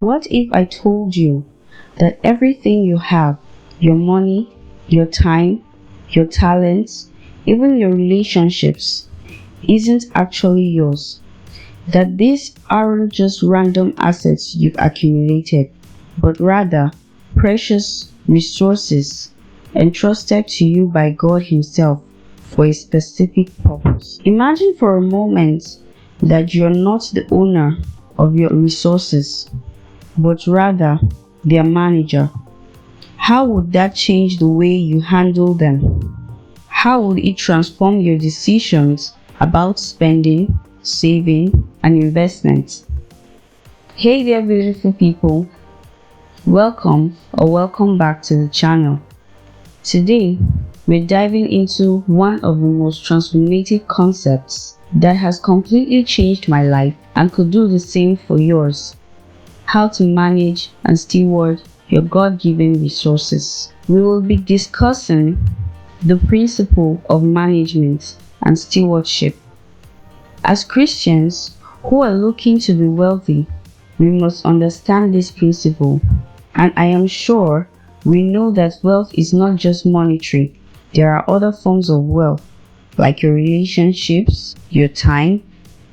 What if I told you that everything you have, your money, your time, your talents, even your relationships, isn't actually yours? That these aren't just random assets you've accumulated, but rather precious resources entrusted to you by God Himself for a specific purpose. Imagine for a moment that you're not the owner of your resources, but rather their manager. How would that change the way you handle them? How would it transform your decisions about spending, saving, and investment? Hey there, beautiful people. Welcome back to the channel. Today, we're diving into one of the most transformative concepts that has completely changed my life and could do the same for yours. How to manage and steward your God-given resources. We will be discussing the principle of management and stewardship. As Christians who are looking to be wealthy, we must understand this principle. And I am sure we know that wealth is not just monetary. There are other forms of wealth, like your relationships, your time,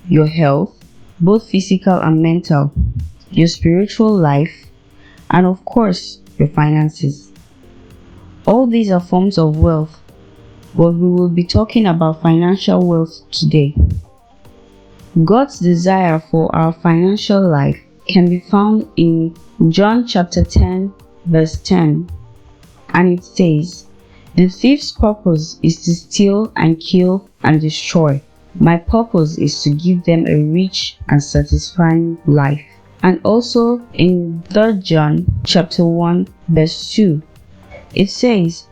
your health, both physical and mental, your spiritual life, and of course, your finances. All these are forms of wealth, but we will be talking about financial wealth today. God's desire for our financial life can be found in John chapter 10, verse 10, and it says, "The thief's purpose is to steal and kill and destroy. My purpose is to give them a rich and satisfying life." And also in 3 John chapter 1, verse 2, it says,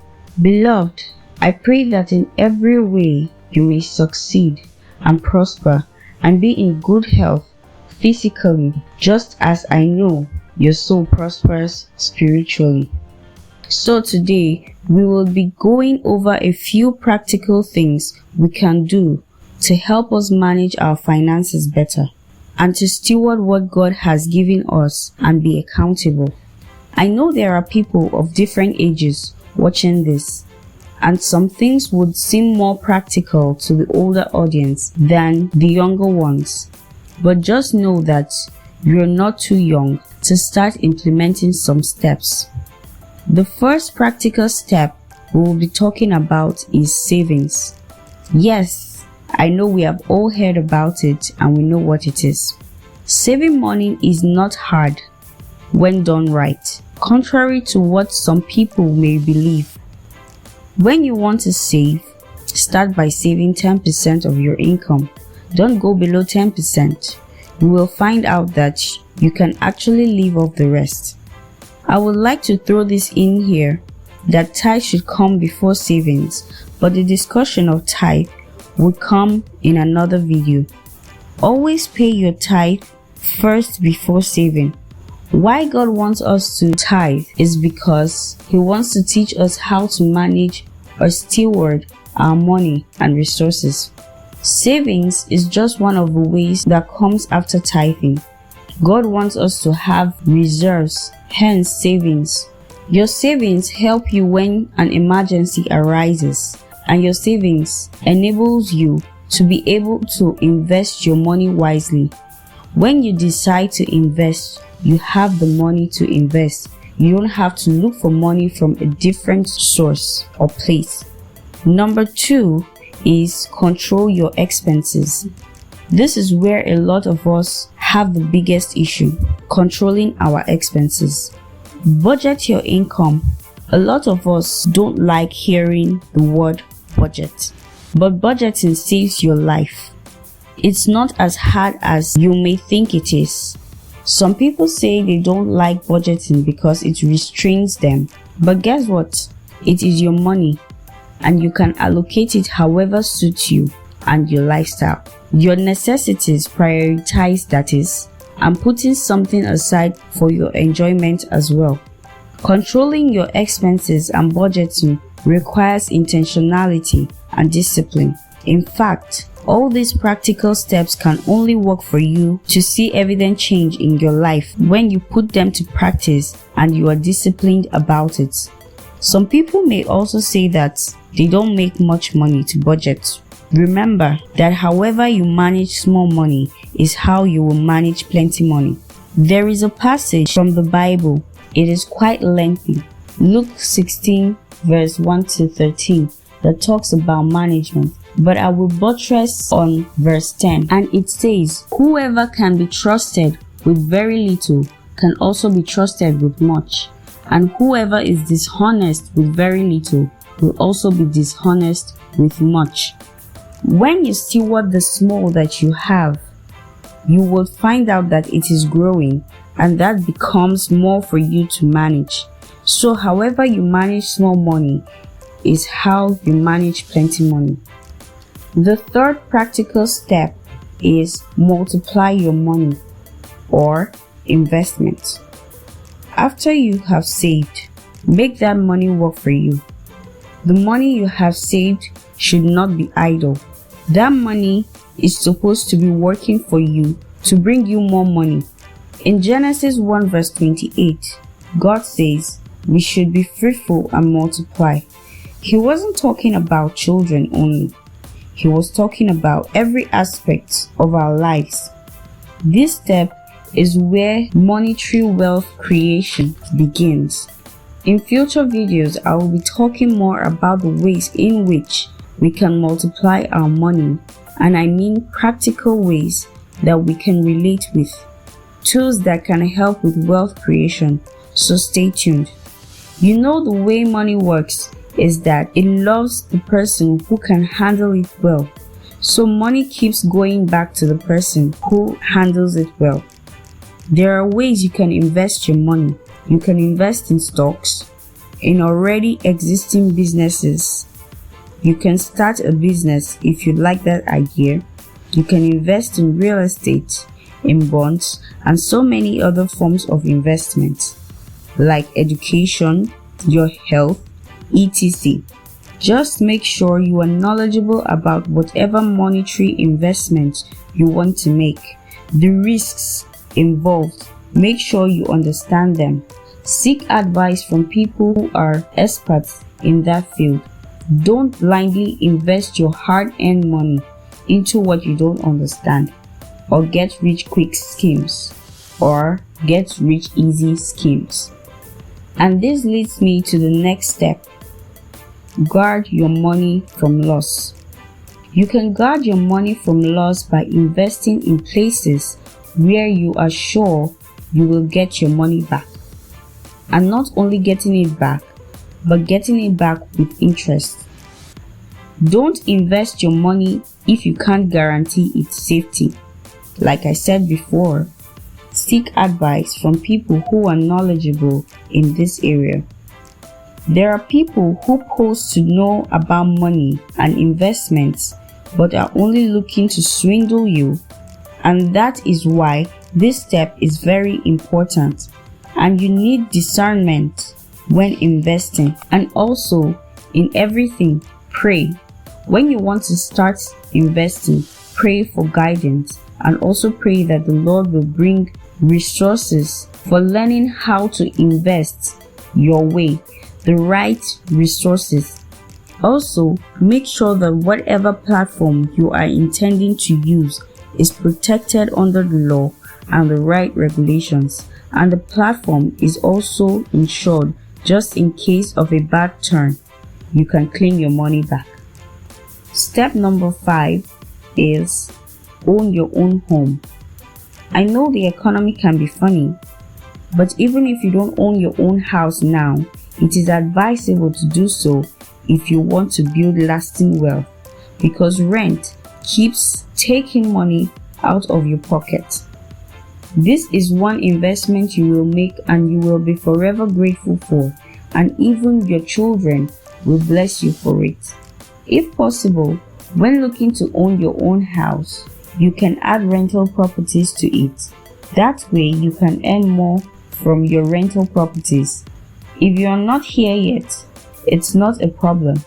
"Beloved, I pray that in every way you may succeed and prosper and be in good health physically, just as I know your soul prospers spiritually." So today, we will be going over a few practical things we can do to help us manage our finances better and to steward what God has given us and be accountable. I know there are people of different ages watching this, and some things would seem more practical to the older audience than the younger ones. But just know that you're not too young to start implementing some steps. The first practical step we will be talking about is savings. Yes, I know we have all heard about it and we know what it is. Saving money is not hard when done right, contrary to what some people may believe. When you want to save, start by saving 10% of your income. Don't go below 10%. You will find out that you can actually live off the rest. I would like to throw this in here that tithe should come before savings, but the discussion of tithe would come in another video. Always pay your tithe first before saving. Why God wants us to tithe is because He wants to teach us how to manage or steward our money and resources. Savings is just one of the ways that comes after tithing. God wants us to have reserves, hence savings. Your savings help you when an emergency arises, and your savings enables you to be able to invest your money wisely. When you decide to invest, you have the money to invest. You don't have to look for money from a different source or place. Number 2 is control your expenses. This is where a lot of us have the biggest issue, controlling our expenses. Budget your income. A lot of us don't like hearing the word budget, but budgeting saves your life. It's not as hard as you may think it is. Some people say they don't like budgeting because it restrains them, but guess what? It is your money, and you can allocate it however suits you and your lifestyle. Your necessities prioritize, that is, and putting something aside for your enjoyment as well. Controlling your expenses and budgeting requires intentionality and discipline. In fact, All these practical steps can only work for you to see evident change in your life when you put them to practice and you are disciplined about it. Some people may also say that they don't make much money to budget. Remember that however you manage small money is how you will manage plenty money. There is a passage from the Bible. It is quite lengthy. Luke 16 verse 1 to 13 that talks about management. But I will buttress on verse 10, and it says, "Whoever can be trusted with very little can also be trusted with much, and whoever is dishonest with very little will also be dishonest with much." When you steward the small that you have, you will find out that it is growing, and that becomes more for you to manage. So however you manage small money is how you manage plenty money. The third practical step is multiply your money or investment. After you have saved, make that money work for you. The money you have saved should not be idle. That money is supposed to be working for you to bring you more money. In Genesis 1 verse 28, God says we should be fruitful and multiply. He wasn't talking about children only. He was talking about every aspect of our lives. This step is where monetary wealth creation begins. In future videos, I will be talking more about the ways in which we can multiply our money, and I mean practical ways that we can relate with, tools that can help with wealth creation, so stay tuned. You know the way money works is that it loves the person who can handle it well. So money keeps going back to the person who handles it well. There are ways you can invest your money. You can invest in stocks, in already existing businesses. You can start a business if you like that idea. You can invest in real estate, in bonds, and so many other forms of investment, like education, your health, etc. Just make sure you are knowledgeable about whatever monetary investment you want to make. The risks involved, make sure you understand them. Seek advice from people who are experts in that field. Don't blindly invest your hard-earned money into what you don't understand, or get rich quick schemes, or get rich easy schemes. And this leads me to the next step. Guard your money from loss. You can guard your money from loss by investing in places where you are sure you will get your money back. And not only getting it back, but getting it back with interest. Don't invest your money if you can't guarantee its safety. Like I said before, seek advice from people who are knowledgeable in this area. There are people who pose to know about money and investments but are only looking to swindle you, and that is why this step is very important, and you need discernment when investing. And also, in everything, pray. When you want to start investing, pray for guidance, and also pray that the Lord will bring resources for learning how to invest your way, the right resources. Also, make sure that whatever platform you are intending to use is protected under the law and the right regulations, and the platform is also insured just in case of a bad turn. You can claim your money back. Step number 5 is own your own home. I know the economy can be funny, but even if you don't own your own house now, it is advisable to do so if you want to build lasting wealth, because rent keeps taking money out of your pocket. This is one investment you will make and you will be forever grateful for, and even your children will bless you for it. If possible, when looking to own your own house, you can add rental properties to it. That way you can earn more from your rental properties. If you are not here yet, it's not a problem.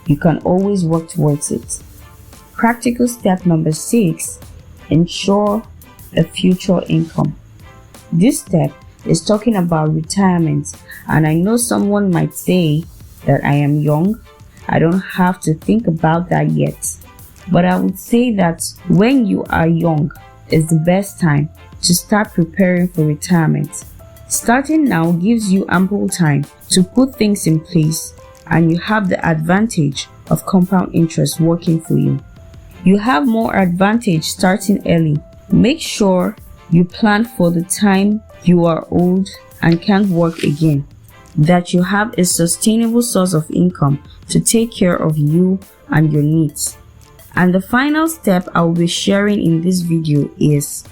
You can always work towards it. practical step number 6, ensure a future income. This step is talking about retirement, and I know someone might say that I am young, I don't have to think about that yet. But I would say that when you are young is the best time to start preparing for retirement. Starting now gives you ample time to put things in place, and you have the advantage of compound interest working for you. You have more advantage starting early. Make sure you plan for the time you are old and can't work again, that you have a sustainable source of income to take care of you and your needs. And the final step I will be sharing in this video is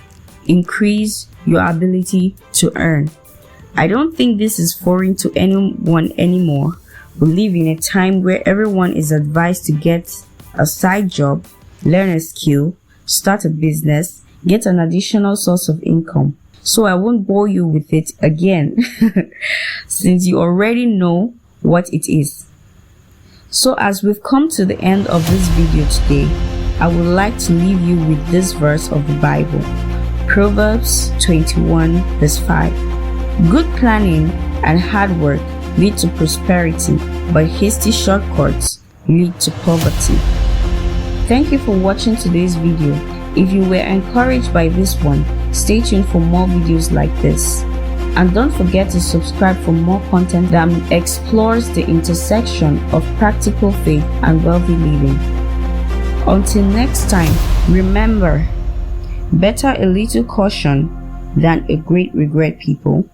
increase your ability to earn. I don't think this is foreign to anyone anymore. We live in a time where everyone is advised to get a side job, learn a skill, start a business, get an additional source of income. So I won't bore you with it again since you already know what it is. So as we've come to the end of this video today, I would like to leave you with this verse of the Bible, Proverbs 21 verse 5. Good planning and hard work lead to prosperity, but hasty shortcuts lead to poverty. Thank you for watching today's video. If you were encouraged by this one, stay tuned for more videos like this. And don't forget to subscribe for more content that explores the intersection of practical faith and wealthy living. Until next time, remember, better a little caution than a great regret, people.